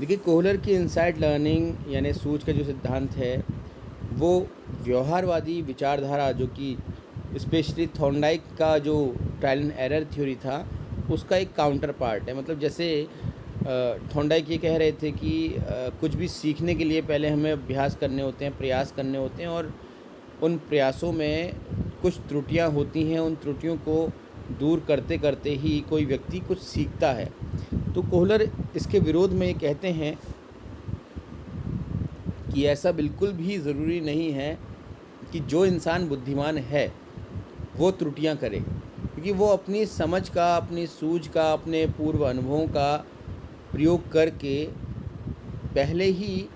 देखिए, कोहलर की insight learning यानी सूझ का जो सिद्धांत है, वो व्यवहारवादी विचारधारा जो कि स्पेशली थॉर्नडाइक का जो ट्रायल एंड एरर थ्योरी था, उसका एक काउंटर पार्ट है। मतलब जैसे थॉर्नडाइक ये कह रहे थे कि कुछ भी सीखने के लिए पहले हमें अभ्यास करने होते हैं, प्रयास करने होते हैं और उन प्रयासों में कुछ त्रुटियां होती हैं, उन त्रुटियों को दूर करते करते ही कोई व्यक्ति कुछ सीखता है। तो कोहलर इसके विरोध में ये कहते हैं कि ऐसा बिल्कुल भी ज़रूरी नहीं है कि जो इंसान बुद्धिमान है वो त्रुटियां करे, क्योंकि वो अपनी समझ का, अपनी सूझ का, अपने पूर्व अनुभवों का प्रयोग करके पहले ही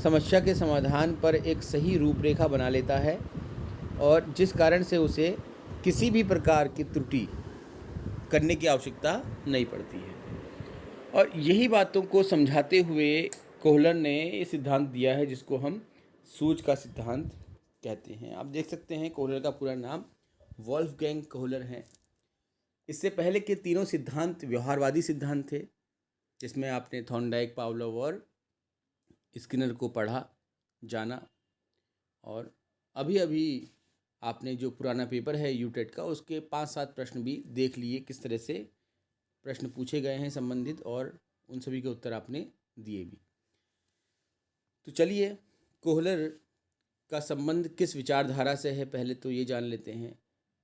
समस्या के समाधान पर एक सही रूपरेखा बना लेता है और जिस कारण से उसे किसी भी प्रकार की त्रुटि करने की आवश्यकता नहीं पड़ती है। और यही बातों को समझाते हुए कोहलर ने ये सिद्धांत दिया है जिसको हम सूझ का सिद्धांत कहते हैं। आप देख सकते हैं कोहलर का पूरा नाम वोल्फगैंग कोहलर है। इससे पहले के तीनों सिद्धांत व्यवहारवादी सिद्धांत थे, जिसमें आपने थॉर्नडाइक, पावलोव और स्किनर को पढ़ा, जाना। और अभी अभी आपने जो पुराना पेपर है यूटेट का, उसके 5-7 प्रश्न भी देख लिए, किस तरह से प्रश्न पूछे गए हैं संबंधित, और उन सभी के उत्तर आपने दिए भी। तो चलिए, कोहलर का संबंध किस विचारधारा से है पहले तो ये जान लेते हैं।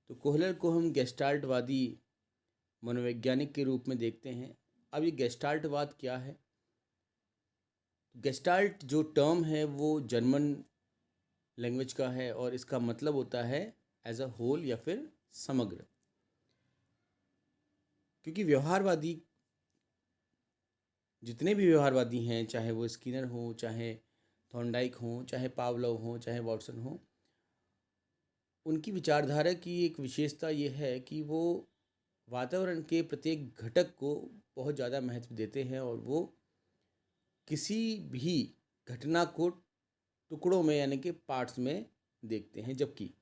तो कोहलर को हम गेस्टाल्टवादी मनोवैज्ञानिक के रूप में देखते हैं। अब ये गेस्टाल्टवाद क्या है? गेस्टाल्ट जो टर्म है वो जर्मन लैंग्वेज का है और इसका मतलब होता है एज अ होल या फिर समग्र। क्योंकि व्यवहारवादी, जितने भी व्यवहारवादी हैं, चाहे वो स्किनर हो, चाहे थॉर्नडाइक हो, चाहे पावलोव हो, चाहे वॉटसन हो, उनकी विचारधारा की एक विशेषता ये है कि वो वातावरण के प्रत्येक घटक को बहुत ज़्यादा महत्व देते हैं और वो किसी भी घटना को टुकड़ों में यानी कि पार्ट्स में देखते हैं, जबकि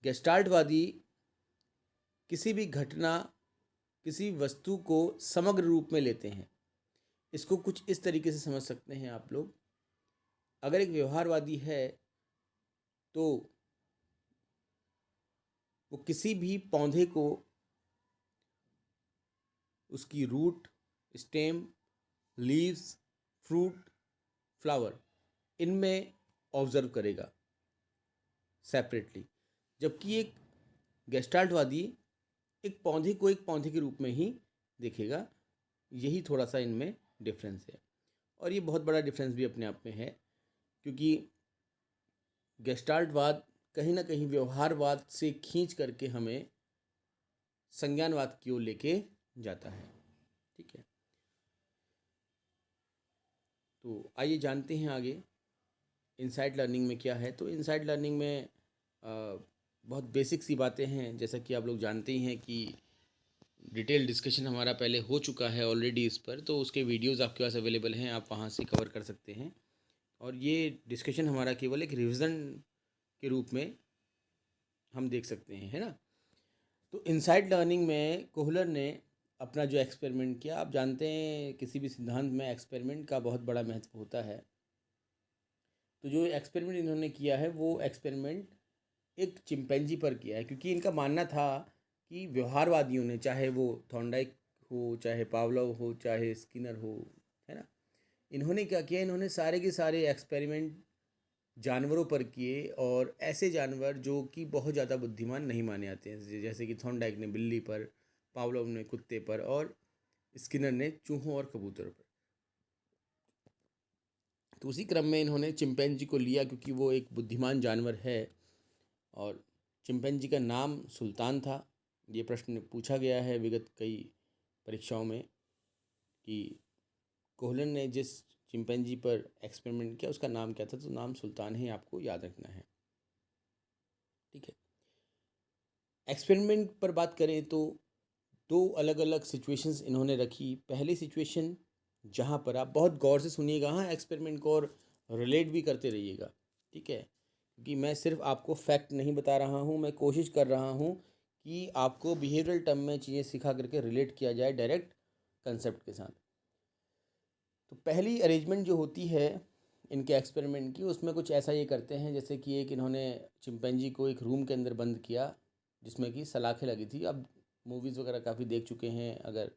गेस्टाल्टवादी किसी भी घटना, किसी वस्तु को समग्र रूप में लेते हैं। इसको कुछ इस तरीके से समझ सकते हैं आप लोग। अगर एक व्यवहारवादी है तो वो किसी भी पौधे को उसकी root, stem, leaves, fruit, flower, इनमें ऑब्जर्व करेगा सेपरेटली, जबकि एक गेस्टाल्टवादी एक पौधे को एक पौधे के रूप में ही देखेगा। यही थोड़ा सा इनमें डिफरेंस है और ये बहुत बड़ा डिफरेंस भी अपने आप में है, क्योंकि गेस्टाल्टवाद कहीं ना कहीं व्यवहारवाद से खींच करके हमें संज्ञानवाद की ओर लेके जाता है। ठीक है, तो आइए जानते हैं आगे इनसाइट लर्निंग में क्या है। तो इनसाइट लर्निंग में बहुत बेसिक सी बातें हैं, जैसा कि आप लोग जानते ही हैं कि डिटेल डिस्कशन हमारा पहले हो चुका है ऑलरेडी इस पर, तो उसके वीडियोस आपके पास अवेलेबल हैं, आप वहाँ से कवर कर सकते हैं। और ये डिस्कशन हमारा केवल एक रिवीजन के रूप में हम देख सकते हैं, है ना। तो इनसाइट लर्निंग में कोहलर ने अपना जो एक्सपेरिमेंट किया, आप जानते हैं किसी भी सिद्धांत में एक्सपेरिमेंट का बहुत बड़ा महत्व होता है। तो जो एक्सपेरिमेंट इन्होंने किया है वो एक्सपेरिमेंट एक चिंपैंजी पर किया है, क्योंकि इनका मानना था कि व्यवहारवादियों ने, चाहे वो थॉर्नडाइक हो, चाहे पावलोव हो, चाहे स्किनर हो, है ना, इन्होंने क्या किया, इन्होंने सारे के सारे एक्सपेरिमेंट जानवरों पर किए, और ऐसे जानवर जो कि बहुत ज़्यादा बुद्धिमान नहीं माने जाते हैं, जैसे कि थॉर्नडाइक ने बिल्ली पर, पावलोव ने कुत्ते पर और स्किनर ने चूहों और कबूतरों पर। तो उसी क्रम में इन्होंने चिंपैंजी को लिया, क्योंकि वो एक बुद्धिमान जानवर है और चिंपैंजी का नाम सुल्तान था। ये प्रश्न पूछा गया है विगत कई परीक्षाओं में कि कोहलर ने जिस चिंपैंजी पर एक्सपेरिमेंट किया उसका नाम क्या था, तो नाम सुल्तान ही आपको याद रखना है। ठीक है, एक्सपेरिमेंट पर बात करें तो दो अलग अलग सिचुएशंस इन्होंने रखी। पहली सिचुएशन, जहाँ पर आप बहुत गौर से सुनिएगा, हाँ, एक्सपेरिमेंट को, और रिलेट भी करते रहिएगा, ठीक है, क्योंकि मैं सिर्फ आपको फैक्ट नहीं बता रहा हूँ, मैं कोशिश कर रहा हूँ कि आपको बिहेवियरल टर्म में चीज़ें सिखा करके रिलेट किया जाए डायरेक्ट कंसेप्ट के साथ। तो पहली अरेंजमेंट जो होती है इनके एक्सपेरिमेंट की, उसमें कुछ ऐसा ये करते हैं जैसे कि एक इन्होंने चिंपैंजी को एक रूम के अंदर बंद किया जिसमें कि सलाखें लगी थी। अब मूवीज़ वगैरह काफ़ी देख चुके हैं, अगर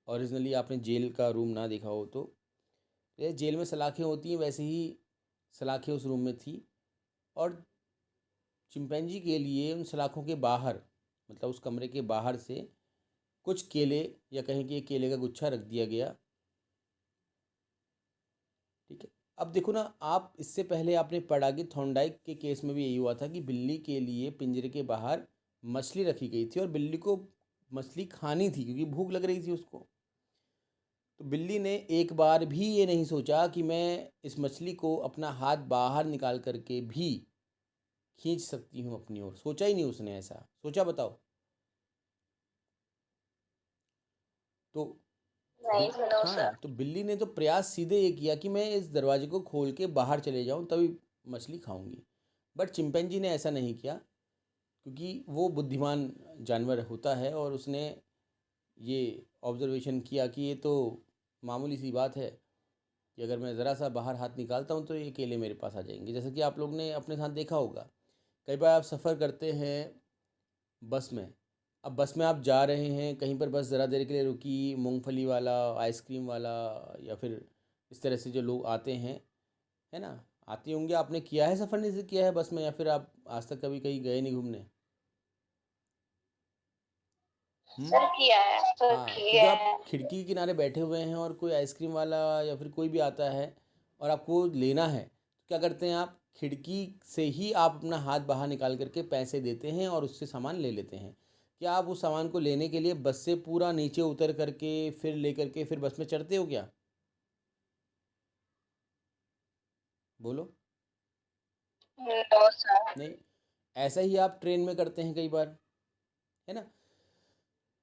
ओरिजिनली आपने जेल का रूम ना देखा हो तो ये जेल में सलाखें होती हैं, वैसे ही सलाखें उस रूम में थी। और चिंपैंजी के लिए उन सलाखों के बाहर, मतलब उस कमरे के बाहर से कुछ केले या कहें कि एक केले का गुच्छा रख दिया गया। ठीक है, अब देखो ना आप, इससे पहले आपने पढ़ा कि थॉर्नडाइक के केस में भी यही हुआ था कि बिल्ली के लिए पिंजरे के बाहर मछली रखी गई थी और बिल्ली को मछली खानी थी क्योंकि भूख लग रही थी उसको। तो बिल्ली ने एक बार भी ये नहीं सोचा कि मैं इस मछली को अपना हाथ बाहर निकाल करके भी खींच सकती हूँ अपनी ओर। सोचा ही नहीं उसने, ऐसा सोचा बताओ। तो नहीं सुनो सर। हाँ, तो बिल्ली ने तो प्रयास सीधे ये किया कि मैं इस दरवाजे को खोल के बाहर चले जाऊं तभी मछली खाऊंगी। बट चिंपैंजी ने ऐसा नहीं किया क्योंकि वो बुद्धिमान जानवर होता है और उसने ये ऑब्जर्वेशन किया कि ये तो मामूली सी बात है कि अगर मैं ज़रा सा बाहर हाथ निकालता हूँ तो ये केले मेरे पास आ जाएंगे। जैसे कि आप लोग ने अपने साथ देखा होगा, कई बार आप सफ़र करते हैं बस में। अब बस में आप जा रहे हैं कहीं पर, बस ज़रा देर के लिए रुकी, मूंगफली वाला, आइसक्रीम वाला या फिर इस तरह से जो लोग आते हैं, है ना, आते होंगे। आपने किया है सफ़र, नहीं से किया है बस में, या फिर आप आज तक कभी कहीं गए नहीं घूमने? सर किया है, सर हाँ, तो किया जब आप है। खिड़की के किनारे बैठे हुए हैं और कोई आइसक्रीम वाला या फिर कोई भी आता है और आपको लेना है, तो क्या करते हैं आप? खिड़की से ही आप अपना हाथ बाहर निकाल करके पैसे देते हैं और उससे सामान ले लेते हैं। क्या आप उस सामान को लेने के लिए बस से पूरा नीचे उतर करके फिर ले करके फिर बस में चढ़ते हो क्या? बोलो। No sir. नहीं। ऐसा ही आप ट्रेन में करते हैं कई बार, है ना।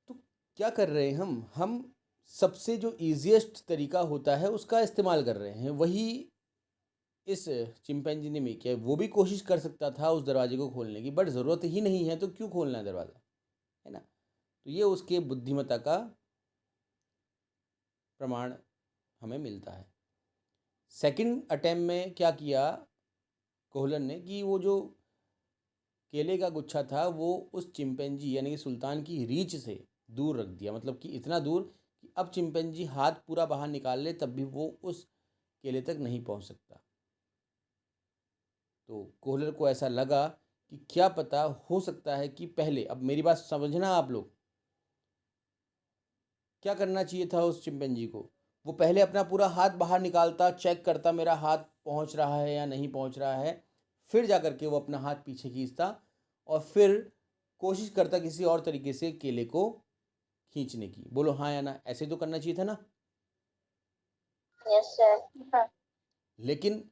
तो क्या कर रहे हैं हम सबसे जो इजीएस्ट तरीका होता है उसका इस्तेमाल कर रहे हैं। वही इस चिंपैंजी ने भी किया। वो भी कोशिश कर सकता था उस दरवाजे को खोलने की, बट ज़रूरत ही नहीं है तो क्यों खोलना है दरवाज़ा, है ना। तो ये उसके बुद्धिमत्ता का प्रमाण हमें मिलता है। सेकंड अटेम्प्ट में क्या किया कोहलन ने कि वो जो केले का गुच्छा था वो उस चिंपैंजी यानी कि सुल्तान की रीच से दूर रख दिया। मतलब कि इतना दूर कि अब चिंपैंजी हाथ पूरा बाहर निकाल ले तब भी वो उस केले तक नहीं पहुंच सकता। तो कोहलर को ऐसा लगा कि क्या पता, हो सकता है कि पहले, अब मेरी बात समझना आप लोग, क्या करना चाहिए था उस चिंपैंजी को? वो पहले अपना पूरा हाथ बाहर निकालता, चेक करता मेरा हाथ पहुंच रहा है या नहीं पहुंच रहा है, फिर जा करके वो अपना हाथ पीछे खींचता और फिर कोशिश करता किसी और तरीके से केले को खींचने की। बोलो हाँ या ना, ऐसे तो करना चाहिए था ना। Yes sir. हाँ। लेकिन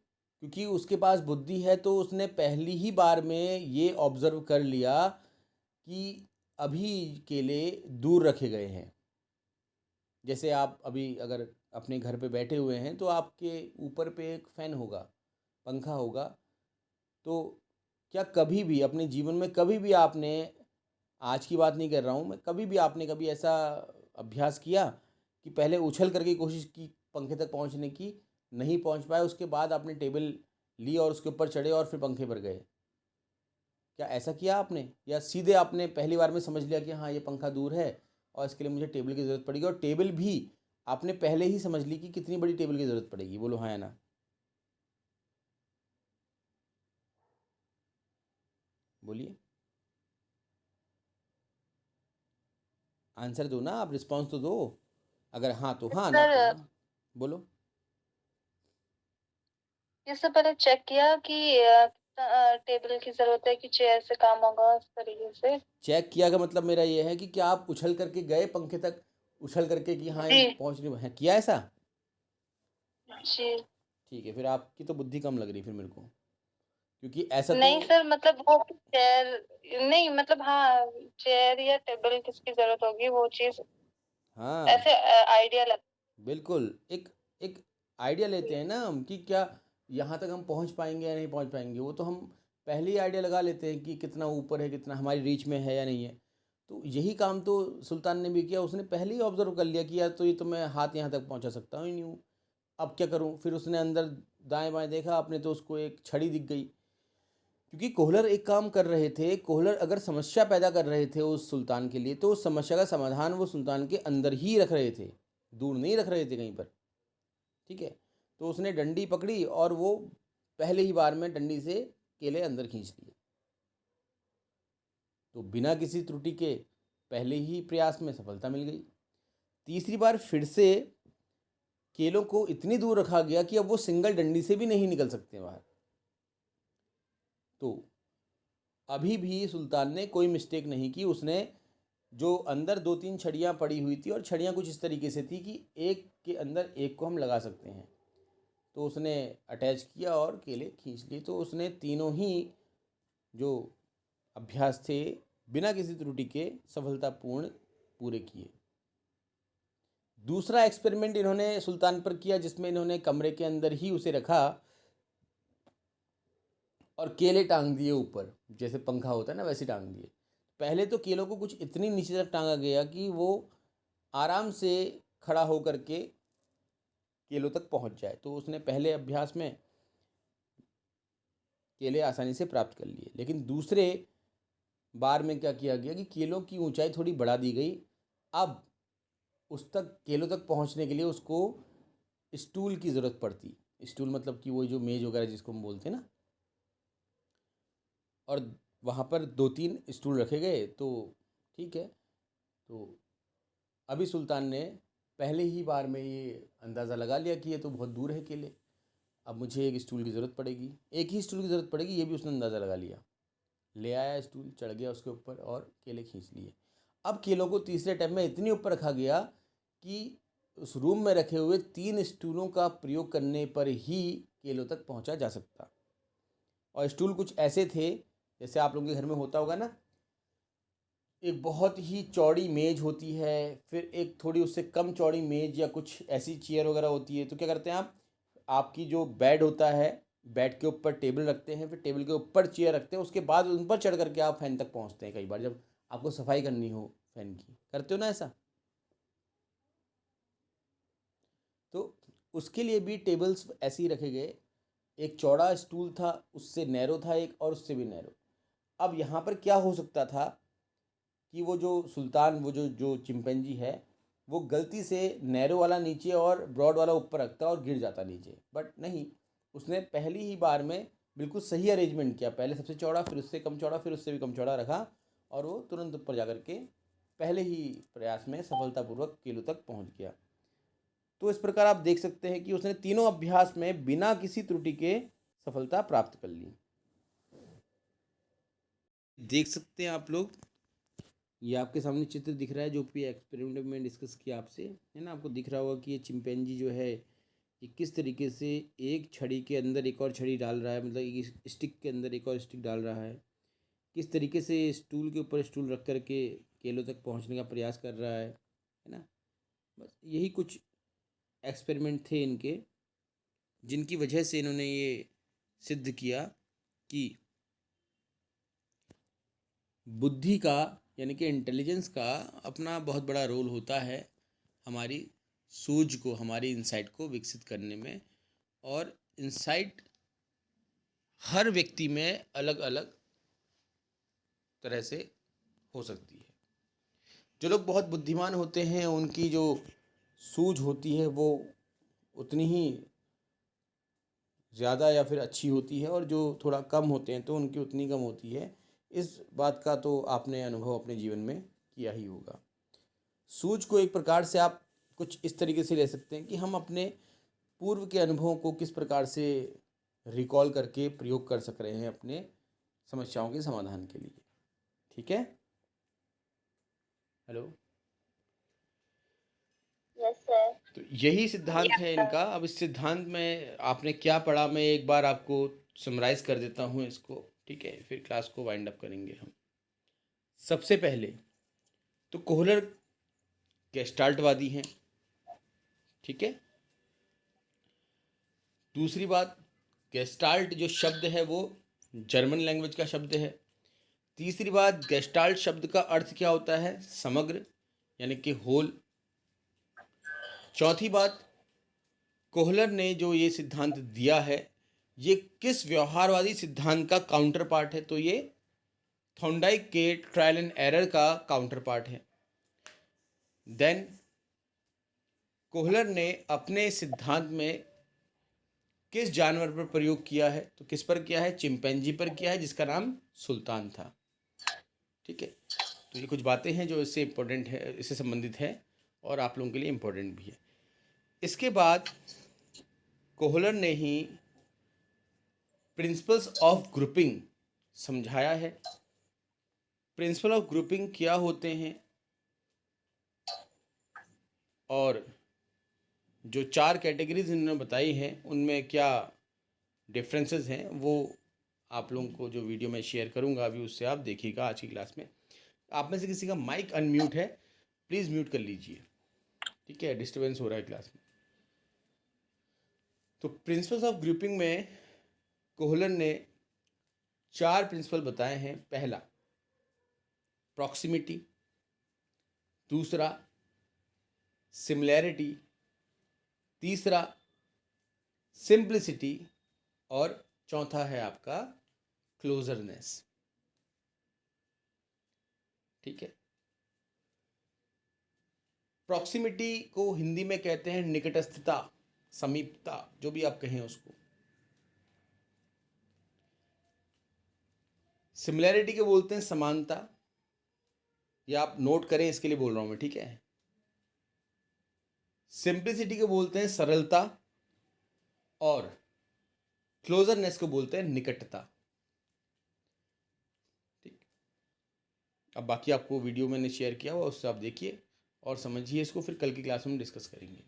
क्योंकि उसके पास बुद्धि है तो उसने पहली ही बार में ये ऑब्जर्व कर लिया कि अभी केले दूर रखे गए हैं। जैसे आप अभी अगर अपने घर पे बैठे हुए हैं तो आपके ऊपर पे एक फ़ैन होगा, पंखा होगा। तो क्या कभी भी अपने जीवन में, कभी भी आपने, आज की बात नहीं कर रहा हूँ मैं, कभी भी आपने कभी ऐसा अभ्यास किया कि पहले उछल करके कोशिश की पंखे तक पहुँचने की, नहीं पहुँच पाए, उसके बाद आपने टेबल ली और उसके ऊपर चढ़े और फिर पंखे पर गए? क्या ऐसा किया आपने, या सीधे आपने पहली बार में समझ लिया कि हाँ ये पंखा दूर है और इसके लिए मुझे टेबल की ज़रूरत पड़ेगी, और टेबल भी आपने पहले ही समझ ली कि कितनी बड़ी टेबल की ज़रूरत पड़ेगी? बोलो हाँ या ना। बोलिए, आंसर दो ना, आप रिस्पॉन्स तो दो। अगर हाँ तो हाँ, ना तो सर ना। बोलो। इससे पहले चेक किया कि टेबल की जरूरत है कि चेयर से काम होगा उस तरीके से। चेक किया का मतलब मेरा ये है कि क्या आप उछल करके गए पंखे तक, उछल करके कि हाँ ये जी। पहुँच नहीं है, किया ऐसा? जी। ठीक है, फिर आपकी तो बुद्धि कम लग रही फिर मेरे को, क्योंकि ऐसा तो, नहीं सर, मतलब वो चेयर, नहीं मतलब हाँ, चेयर या टेबल किसकी जरूरत होगी वो चीज हाँ ऐसे आइडिया लग। बिल्कुल, एक एक आइडिया लेते हैं ना हम कि क्या यहाँ तक हम पहुँच पाएंगे या नहीं पहुँच पाएंगे। वो तो हम पहले ही आइडिया लगा लेते हैं कि कितना ऊपर है, कितना हमारी रीच में है या नहीं है। तो यही काम तो सुल्तान ने भी किया, उसने पहले ही ऑब्जर्व कर लिया कि यार तो ये तो मैं हाथ यहाँ तक पहुँचा सकता हूँ ही नहीं हूँ। अब क्या करूं? फिर उसने अंदर दाएं बाएं देखा, अपने तो उसको एक छड़ी दिख गई, क्योंकि कोहलर एक काम कर रहे थे। कोहलर अगर समस्या पैदा कर रहे थे उस सुल्तान के लिए, तो उस समस्या का समाधान वो सुल्तान के अंदर ही रख रहे थे, दूर नहीं रख रहे थे कहीं पर। ठीक है, तो उसने डंडी पकड़ी और वो पहले ही बार में डंडी से केले अंदर खींच लिए। तो बिना किसी त्रुटि के पहले ही प्रयास में सफलता मिल गई। तीसरी बार फिर से केलों को इतनी दूर रखा गया कि अब वो सिंगल डंडी से भी नहीं निकल सकते बाहर। तो अभी भी सुल्तान ने कोई मिस्टेक नहीं की। उसने जो अंदर 2-3 छड़ियाँ पड़ी हुई थी, और छड़ियाँ कुछ इस तरीके से थी कि एक के अंदर एक को हम लगा सकते हैं, तो उसने अटैच किया और केले खींच लिए। तो उसने तीनों ही जो अभ्यास थे बिना किसी त्रुटि के सफलतापूर्ण पूरे किए। दूसरा एक्सपेरिमेंट इन्होंने सुल्तान पर किया, जिसमें इन्होंने कमरे के अंदर ही उसे रखा और केले टांग दिए ऊपर, जैसे पंखा होता है ना वैसे टांग दिए। पहले तो केलों को कुछ इतनी नीचे तक टांगा गया कि वो आराम से खड़ा होकर के केलों तक पहुंच जाए। तो उसने पहले अभ्यास में केले आसानी से प्राप्त कर लिए, लेकिन दूसरे बार में क्या किया गया कि केलों की ऊंचाई थोड़ी बढ़ा दी गई। अब उस तक केलों तक पहुंचने के लिए उसको स्टूल की ज़रूरत पड़ती। स्टूल मतलब कि वो जो मेज़ वगैरह जिसको हम बोलते हैं ना, और वहाँ पर 2-3 स्टूल रखे गए। तो ठीक है, तो अभी सुल्तान ने पहले ही बार में ये अंदाज़ा लगा लिया कि ये तो बहुत दूर है केले, अब मुझे एक स्टूल की ज़रूरत पड़ेगी, एक ही स्टूल की ज़रूरत पड़ेगी, ये भी उसने अंदाज़ा लगा लिया। ले आया स्टूल, चढ़ गया उसके ऊपर और केले खींच लिए। अब केलों को तीसरे टाइम में इतनी ऊपर रखा गया कि उस रूम में रखे हुए 3 स्टूलों का प्रयोग करने पर ही केलों तक पहुंचा जा सकता। और स्टूल कुछ ऐसे थे जैसे आप लोगों के घर में होता होगा ना, एक बहुत ही चौड़ी मेज़ होती है, फिर एक थोड़ी उससे कम चौड़ी मेज़ या कुछ ऐसी चेयर वगैरह होती है। तो क्या करते हैं आप, आपकी जो बेड होता है, बेड के ऊपर टेबल रखते हैं, फिर टेबल के ऊपर चेयर रखते हैं, उसके बाद उन पर चढ़ करके आप फैन तक पहुंचते हैं। कई बार जब आपको सफाई करनी हो फैन की, करते हो ना ऐसा, तो उसके लिए भी टेबल्स ऐसे ही रखे गए। एक चौड़ा स्टूल था, उससे नैरो था एक, और उससे भी नैरो। अब यहाँ पर क्या हो सकता था कि वो जो सुल्तान, वो जो जो चिंपैंजी है, वो गलती से नैरो वाला नीचे और ब्रॉड वाला ऊपर रखता और गिर जाता नीचे। बट नहीं, उसने पहली ही बार में बिल्कुल सही अरेंजमेंट किया। पहले सबसे चौड़ा, फिर उससे कम चौड़ा, फिर उससे भी कम चौड़ा रखा, और वो तुरंत ऊपर जा कर के पहले ही प्रयास में सफलतापूर्वक केलों तक पहुंच गया। तो इस प्रकार आप देख सकते हैं कि उसने तीनों अभ्यास में बिना किसी त्रुटि के सफलता प्राप्त कर ली। देख सकते हैं आप लोग, ये आपके सामने चित्र दिख रहा है जो भी एक्सपेरिमेंट में डिस्कस किया आपसे, है ना। आपको दिख रहा होगा कि ये चिंपैंजी जो है ये किस तरीके से एक छड़ी के अंदर एक और छड़ी डाल रहा है, मतलब एक स्टिक के अंदर एक और स्टिक डाल रहा है, किस तरीके से स्टूल के ऊपर स्टूल रख कर के केलों तक पहुंचने का प्रयास कर रहा है ना। बस यही कुछ एक्सपेरिमेंट थे इनके, जिनकी वजह से इन्होंने ये सिद्ध किया कि बुद्धि का, यानी कि इंटेलिजेंस का अपना बहुत बड़ा रोल होता है हमारी सूझ को, हमारी इंसाइट को विकसित करने में। और इंसाइट हर व्यक्ति में अलग अलग तरह से हो सकती है। जो लोग बहुत बुद्धिमान होते हैं उनकी जो सूझ होती है वो उतनी ही ज़्यादा या फिर अच्छी होती है, और जो थोड़ा कम होते हैं तो उनकी उतनी कम होती है। इस बात का तो आपने अनुभव अपने जीवन में किया ही होगा। सूझ को एक प्रकार से आप कुछ इस तरीके से ले सकते हैं कि हम अपने पूर्व के अनुभवों को किस प्रकार से रिकॉल करके प्रयोग कर सक रहे हैं अपने समस्याओं के समाधान के लिए। ठीक है, हेलो। Yes sir. तो यही सिद्धांत है इनका। अब इस सिद्धांत में आपने क्या पढ़ा, मैं एक बार आपको समराइज कर देता हूँ इसको, ठीक है, फिर क्लास को वाइंड अप करेंगे हम। सबसे पहले तो कोहलर गेस्टाल्टवादी हैं, ठीक है। दूसरी बात, गेस्टाल्ट जो शब्द है वो जर्मन लैंग्वेज का शब्द है। तीसरी बात, गेस्टाल्ट शब्द का अर्थ क्या होता है, समग्र, यानी कि होल। चौथी बात, कोहलर ने जो ये सिद्धांत दिया है, ये किस व्यवहारवादी सिद्धांत का काउंटर पार्ट है? तो ये थॉर्नडाइक के ट्रायल एंड एरर का काउंटर पार्ट है। देन कोहलर ने अपने सिद्धांत में किस जानवर पर प्रयोग किया है? तो किस पर किया है? चिंपैंजी पर किया है, जिसका नाम सुल्तान था। ठीक है, तो ये कुछ बातें हैं जो इससे इम्पोर्टेंट है, इससे संबंधित है और आप लोगों के लिए इम्पोर्टेंट भी है। इसके बाद कोहलर ने ही प्रिंसिपल्स ऑफ ग्रुपिंग समझाया है। प्रिंसिपल ऑफ ग्रुपिंग क्या होते हैं और जो 4 कैटेगरीज इन्होंने बताई हैं उनमें क्या डिफरेंसेस हैं, वो आप लोगों को जो वीडियो मैं शेयर करूंगा अभी उससे आप देखिएगा आज की क्लास में। आप में से किसी का माइक अनम्यूट है, प्लीज़ म्यूट कर लीजिए। ठीक है, डिस्टर्बेंस हो रहा है क्लास में। तो प्रिंसिपल्स ऑफ ग्रुपिंग में कोहलर ने 4 प्रिंसिपल बताए हैं। पहला प्रॉक्सिमिटी, दूसरा सिमिलैरिटी, तीसरा सिंप्लिसिटी और चौथा है आपका क्लोजरनेस। ठीक है, प्रॉक्सिमिटी को हिंदी में कहते हैं निकटस्थता, समीपता, जो भी आप कहें उसको। सिमिलैरिटी को बोलते हैं समानता, या आप नोट करें इसके लिए बोल रहा हूं मैं। ठीक है, सिंप्लिसिटी को बोलते हैं सरलता और क्लोजरनेस को बोलते हैं निकटता। ठीक, अब बाकी आपको वीडियो मैंने शेयर किया हुआ, उससे आप देखिए और समझिए इसको, फिर कल की क्लास में डिस्कस करेंगे।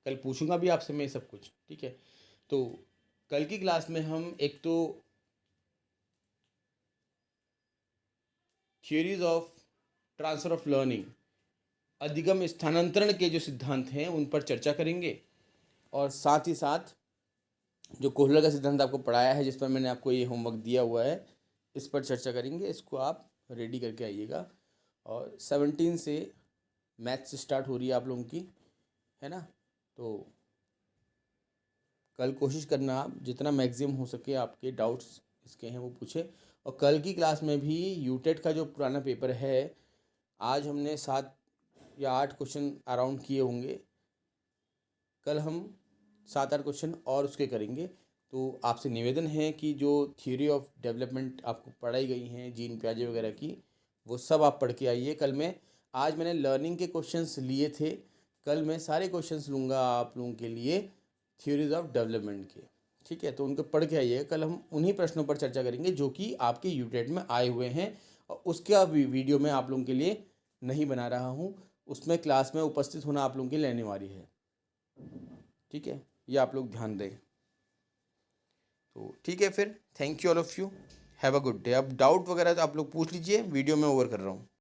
कल पूछूंगा भी आपसे मैं सब कुछ। ठीक है, तो कल की क्लास में हम एक तो theories of transfer of learning, अधिगम स्थानांतरण के जो सिद्धांत हैं उन पर चर्चा करेंगे, और साथ ही साथ जो कोहलर का सिद्धांत आपको पढ़ाया है, जिस पर मैंने आपको ये होमवर्क दिया हुआ है, इस पर चर्चा करेंगे। इसको आप रेडी करके आइएगा। और 17 से मैथ्स स्टार्ट हो रही है आप लोगों की, है ना? तो कल कोशिश करना आप जितना मैक्सिमम हो सके आपके डाउट्स इसके हैं वो पूछे। और कल की क्लास में भी यूटेट का जो पुराना पेपर है, आज हमने 7 या 8 क्वेश्चन अराउंड किए होंगे, कल हम 7-8 क्वेश्चन और उसके करेंगे। तो आपसे निवेदन है कि जो थ्योरी ऑफ डेवलपमेंट आपको पढ़ाई गई हैं जीन पियाजे वगैरह की, वो सब आप पढ़ के आइए। कल मैं आज मैंने लर्निंग के क्वेश्चंस लिए थे, कल मैं सारे क्वेश्चंस लूँगा आप लोगों के लिए थ्योरीज ऑफ डेवलपमेंट के। ठीक है, तो उनको पढ़ के आइएगा। कल हम उन्हीं प्रश्नों पर चर्चा करेंगे जो कि आपके यूटेट में आए हुए हैं, और उसका वीडियो मैं आप लोगों के लिए नहीं बना रहा हूँ, उसमें क्लास में उपस्थित होना आप लोगों के लिए अनिवार्य है। ठीक है, ये आप लोग ध्यान दें। तो ठीक है, फिर thank you all of you, have a good day. अब डाउट वगैरह तो आप लोग पूछ लीजिए, वीडियो में ओवर कर रहा हूँ।